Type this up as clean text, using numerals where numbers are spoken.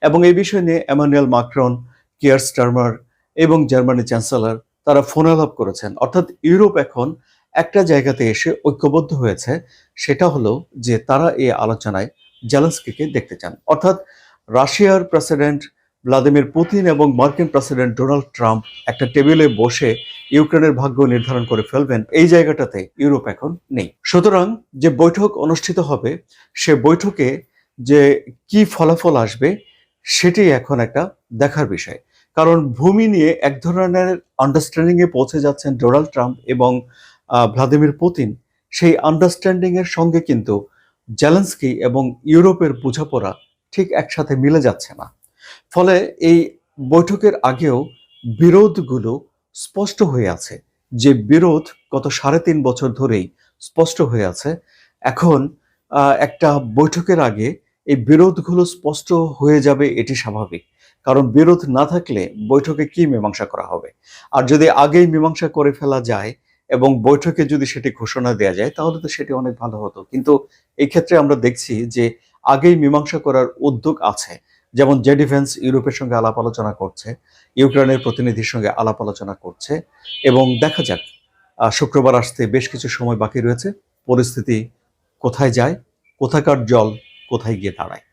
এবং এই বিষয় নিয়ে এমানুয়েল ম্যাক্রন, কিয়ার স্টারমার এবং জার্মানির চ্যান্সেলর তারা ফোনালাপ করেছেন। অর্থাৎ ইউরোপ এখন একটা জায়গাতে এসে ঐক্যবদ্ধ হয়েছে, সেটা হলো যে তারা এই আলোচনায় জেলেনস্কিকে দেখতে চান। অর্থাৎ রাশিয়ার প্রেসিডেন্ট ভ্লাদিমির পুতিন এবং মার্কিন প্রেসিডেন্ট ডোনাল্ড ট্রাম্প একটা টেবিলে বসে ইউক্রেনের ভাগ্য নির্ধারণ করে ফেলবেন, এই জায়গাটাতে ইউরোপ এখন নেই। সুতরাং যে বৈঠক অনুষ্ঠিত হবে, সে বৈঠকে যে কি ফলাফল আসবে সেটি এখন একটা দেখার বিষয়। কারণ ভূমি নিয়ে এক ধরনের আন্ডারস্ট্যান্ডিং এ পৌঁছে যাচ্ছেন ডোনাল্ড ট্রাম্প এবং ভ্লাদিমির পুতিন। সেই আন্ডারস্ট্যান্ডিং এর সঙ্গে কিন্তু জেলেনস্কি এবং ইউরোপের বোঝাপড়া ঠিক একসাথে মিলে যাচ্ছে না। ফলে এই বৈঠকের আগেও বিরোধগুলো স্পষ্ট হয়ে আছে। যে বিরোধ গত ৩.৫ বছর ধরেই স্পষ্ট হয়ে আছে, এখন একটা বৈঠকের আগে এই বিরোধগুলো স্পষ্ট হয়ে যাবে, এটি স্বাভাবিক। কারণ বিরোধ না থাকলে বৈঠকে কি মীমাংসা করা হবে? আর যদি আগেই মীমাংসা করে ফেলা যায় এবং বৈঠকে যদি সেটি ঘোষণা দেয়া যায়, তাহলে তো সেটি অনেক ভালো হতো। কিন্তু এই ক্ষেত্রে আমরা দেখছি যে আগেই মীমাংসা করার উদ্যোগ আছে। যেমন জেডি ভেন্স ইউরোপের সঙ্গে আলাপ আলোচনা করছে, ইউক্রেনের প্রতিনিধির সঙ্গে আলাপ আলোচনা করছে এবং দেখা যাক শুক্রবার আসতে বেশ কিছু সময় বাকি রয়েছে। পরিস্থিতি কোথায় যায়, কোথাকার জল কোথায় গিয়ে দাঁড়ায়।